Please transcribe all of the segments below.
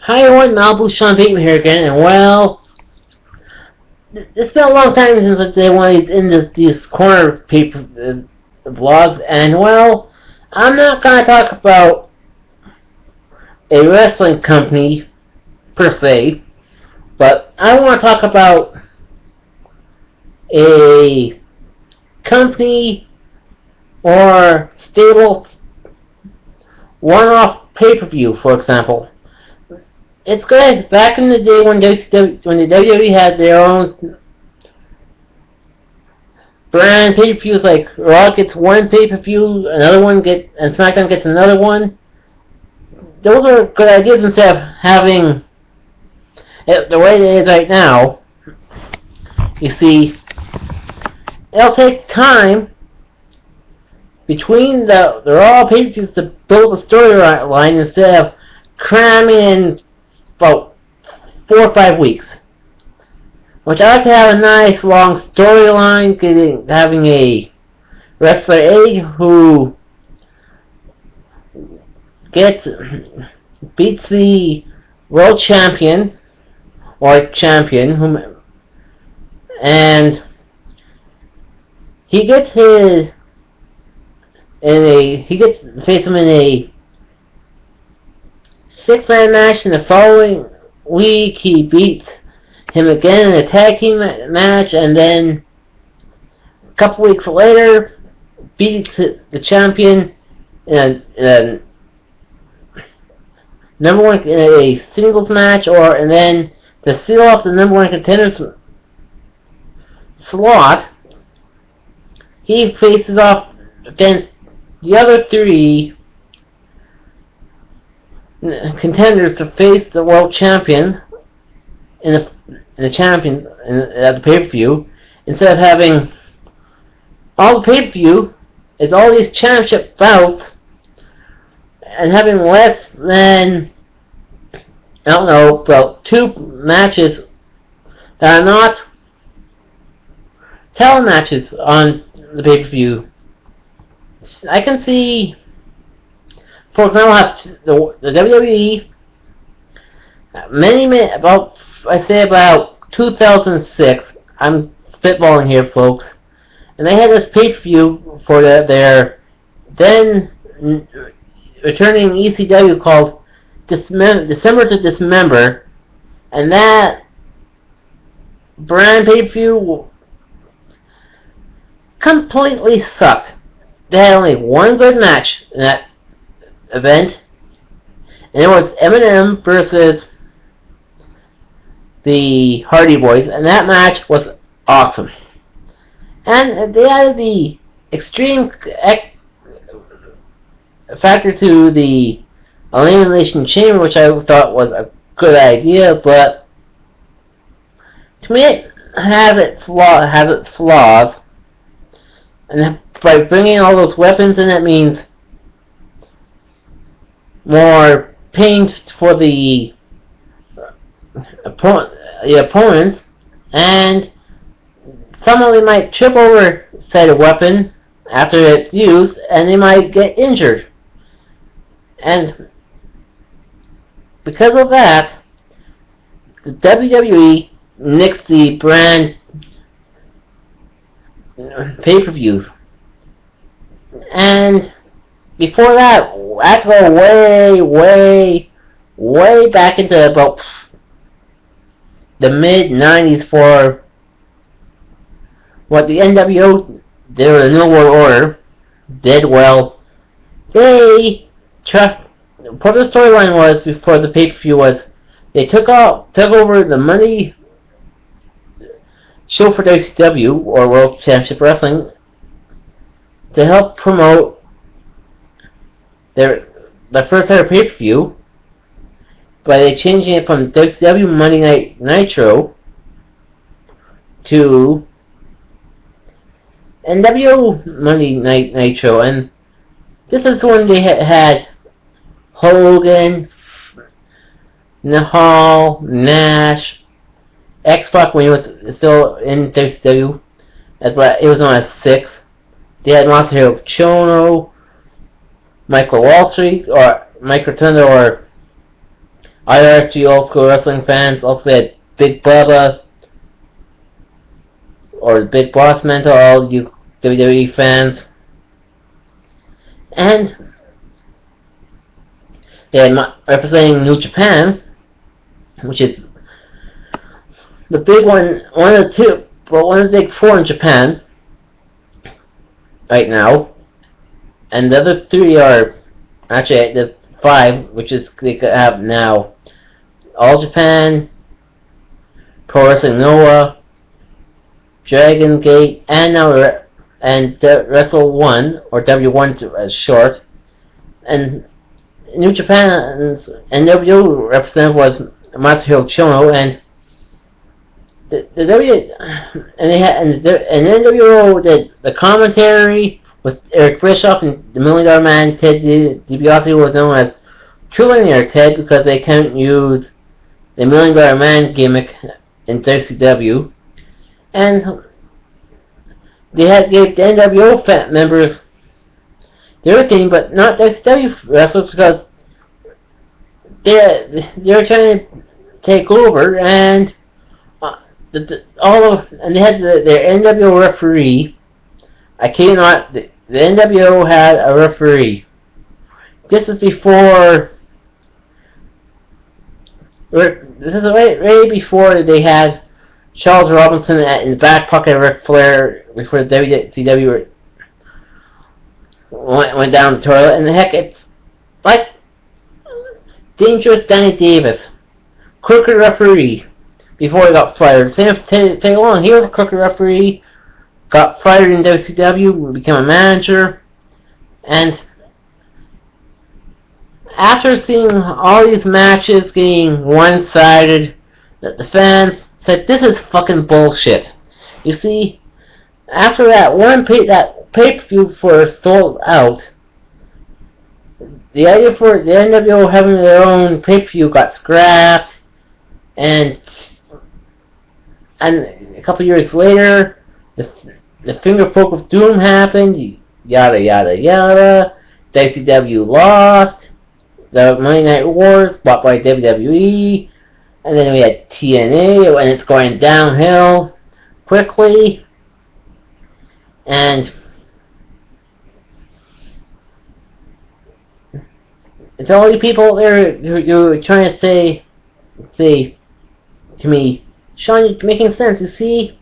Hi everyone, Malibu Sean Bateman here again, and well, it's been a long time since I did one of these these corner paper vlogs, and well, I'm not gonna talk about a wrestling company per se, but I want to talk about a company or stable one-off pay-per-view, for example. It's good. Back in the day when the WWE had their own brand pay-per-views, like Raw gets one pay-per-view, and SmackDown gets another one. Those are good ideas instead of having it the way it is right now. You see, it'll take time between the Raw pay-per-views to build a storyline instead of cramming in about 4 or 5 weeks. Which I like to have a nice long storyline, having a wrestler A who beats the world champion or champion, and he gets to face him in a 6-man match. In the following week, he beats him again in a tag team match, and then a couple weeks later, beats the champion in a number one in a singles match, and then to seal off the number one contenders slot, he faces off against the other 3 contenders to face the world champion at the pay-per-view, instead of having all the pay-per-view is all these championship bouts and having less than, I don't know, about 2 matches that are not title matches on the pay-per-view. I can see, for example, the WWE, about 2006, I'm spitballing here, folks, and they had this pay-per-view for their then returning ECW called December to Dismember, and that brand pay-per-view completely sucked. They had only one good match in that event, and it was Eminem versus the Hardy Boys, and that match was awesome. And they added the extreme factor to the Elimination Chamber, which I thought was a good idea, but to me it has its flaws, and by bringing all those weapons in, that means more pain for the opponents, and someone might trip over said weapon after it's used, and they might get injured. And because of that, the WWE nixed the brand pay-per-views. And before that, I have to go way back into about the mid-90s for what the NWO did, or the New World Order, did well. They part of the storyline was, before the pay-per-view, was they took over the money show for WCW, or World Championship Wrestling, to help promote the first ever pay-per-view by changing it from WCW Monday Night Nitro to NWO Monday Night Nitro. And this is when they had Hogan, Nahal, Nash, X-Pac when he was still in WCW. It was on a 6. They had Masahiro Chono, Michael Wall Street, or Mike Rotunda, or other two old school wrestling fans also had Big Bubba or the Big Boss Man to all you WWE fans. And they had representing New Japan, which is the big one of the two, but one of the big four in Japan right now. And the other three are actually the five, which is they could have now All Japan, Pro Wrestling Noah, Dragon Gate, and now Wrestle One, or W1 as short. And New Japan and NWO representative was Matsuhiro Chono, and the W and they had and NWO did the commentary with Eric Bischoff and the $1 Million Man. Ted DiBiase was known as Trillionaire Ted because they couldn't use the $1 Million Man gimmick in WCW, and they gave the NWO members their thing, but not WCW wrestlers because they're trying to take over, and they had their NWO referee. I cannot. The NWO had a referee. This is before. This is right before they had Charles Robinson in the back pocket of Ric Flair before the WCW went down the toilet. And heck, it's like Dangerous Danny Davis, crooked referee, before he got fired. Tay Long, he was a crooked referee, got fired in WCW, became a manager, and after seeing all these matches getting one-sided, the fans said, "This is fucking bullshit." You see, after that pay-per-view for Sold Out, the idea for the NWO having their own pay-per-view got scrapped, and a couple years later, the finger poke of doom happened, yada yada yada. WCW lost, the Monday Night Wars bought by WWE, and then we had TNA, and it's going downhill quickly, and it's all you people there who are trying to say to me, "Sean, you're making sense. You see,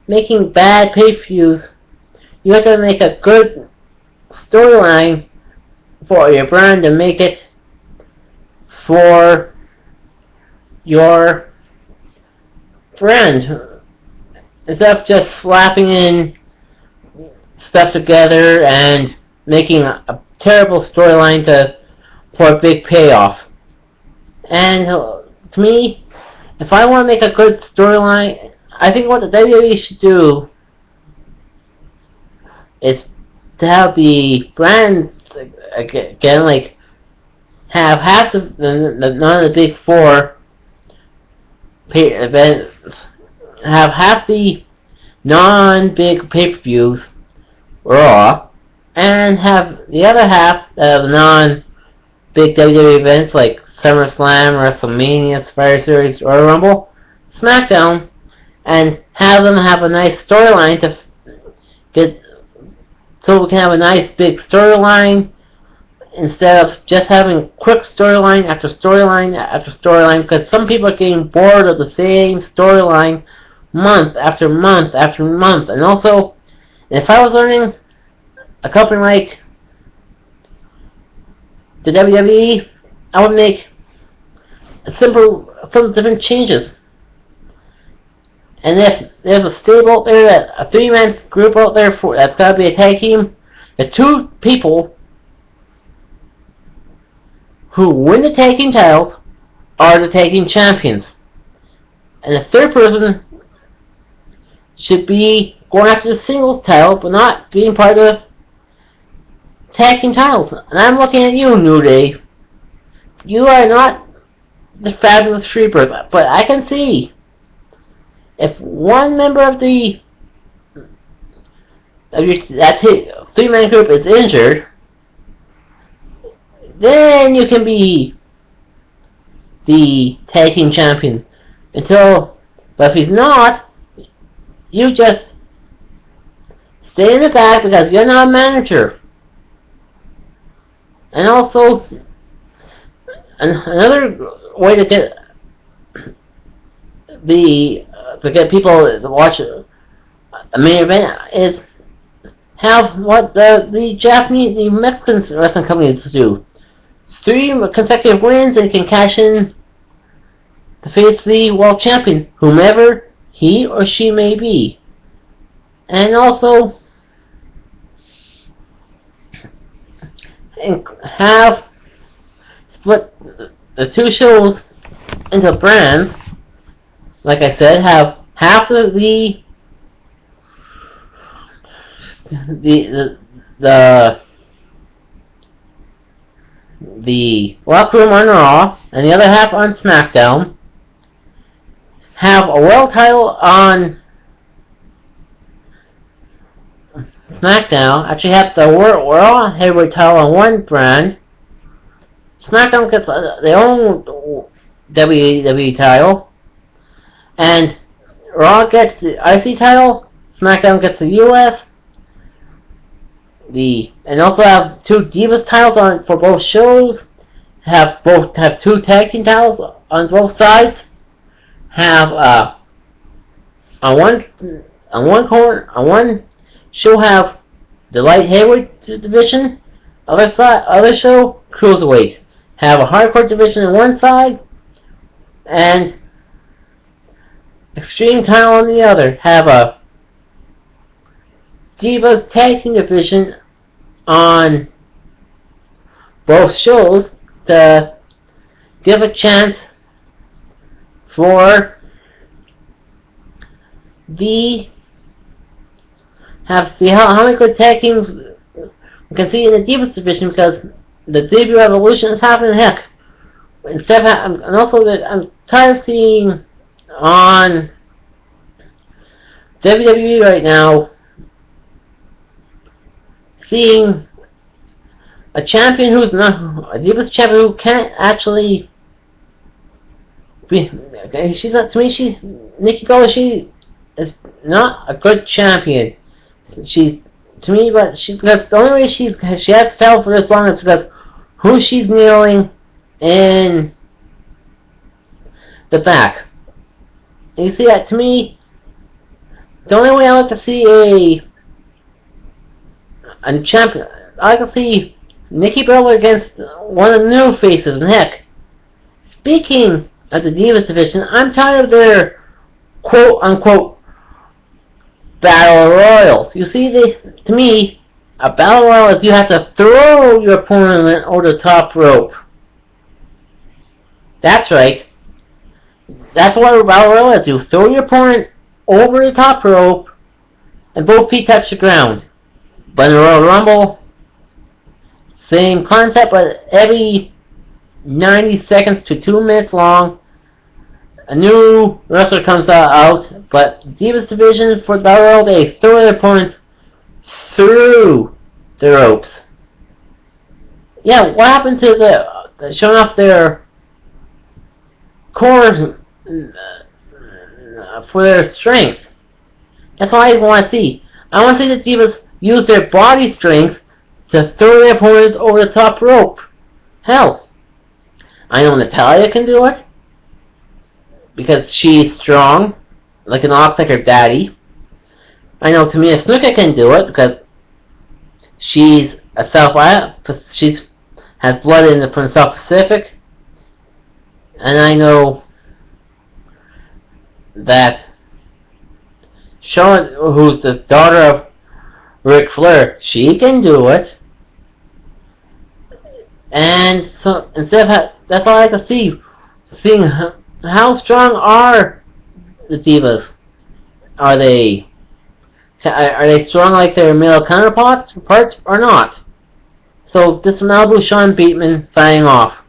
making bad pay-per-views, you have to make a good storyline for your brand and make it for your brand, instead of just slapping in stuff together and making a terrible storyline for a big payoff." And to me, if I want to make a good storyline, I think what the WWE should do is to have the brands again, like have half none of the big four events, have half the non-big pay-per-views Raw, and have the other half of the non-big WWE events like SummerSlam, WrestleMania, Survivor Series, Royal Rumble, SmackDown, and have them have a nice storyline to get, so we can have a nice big storyline instead of just having quick storyline after storyline after storyline, because some people are getting bored of the same storyline month after month after month. And also, if I was running a company like the WWE, I would make some different changes. And if there's a stable out there, a three-man group out there that's got to be a tag team, the two people who win the tag team titles are the tag team champions. And the third person should be going after the singles title, but not being part of the tag team titles. And I'm looking at you, New Day. You are not the Fabulous Freebirds, but I can see if one member of that three-man group is injured, then you can be the tag team champion. But if he's not, you just stay in the back because you're not a manager. And also, another way to get people to watch a main event is have what the Japanese, the Mexican wrestling companies do. 3 consecutive wins and can cash in to face the world champion, whomever he or she may be. And also have split the 2 shows into brands. Like I said, have half of the locker room on Raw and the other half on SmackDown. Have a world title on SmackDown. Actually have the World Heavyweight title on one brand. SmackDown gets their own WWE title. And Raw gets the IC title. SmackDown gets the US. And also have 2 Divas titles for both shows. Have 2 tag team titles on both sides. Have on one show have the light heavyweight division. Other show cruiserweight. Have a hardcore division on one side and extreme title on the other. Have a Divas tag team division on both shows to give a chance for see how many good tag teams we can see in the Divas division, because the debut revolution is happening. Heck, and also that I'm tired of seeing on WWE right now, seeing a champion who's not a Divas champion who can't actually be. She's not, to me. She's Nikki Bella. She is not a good champion. She, to me, but because the only way she has to sell for this long is because who she's kneeling in the back. And you see that, to me, the only way I like to see a champion, I like to see Nikki Bella against one of the new faces. And heck, speaking of the Divas division, I'm tired of their quote-unquote battle royals. You see, to me, a battle royal is you have to throw your opponent over the top rope. That's right. That's what a battle royal is. You throw your opponent over the top rope and both feet touch the ground. But in the Royal Rumble, same concept, but every 90 seconds to 2 minutes long, a new wrestler comes out. But Divas division for the Battle Royal, they throw their opponents through the ropes. Yeah, what happened to the showing off their core for their strength? That's all I want to see. I want to see the Divas use their body strength to throw their opponents over the top rope. Hell, I know Natalya can do it because she's strong, like an ox, like her daddy. I know Tamina Snuka can do it because she's a she has blood from the South Pacific. And I know that Shawn, who's the daughter of Ric Flair, she can do it. And so that's all I like to see. Seeing how strong are the Divas? Are they strong like their male counterparts or not? So this is Malibu Sean Bateman signing off.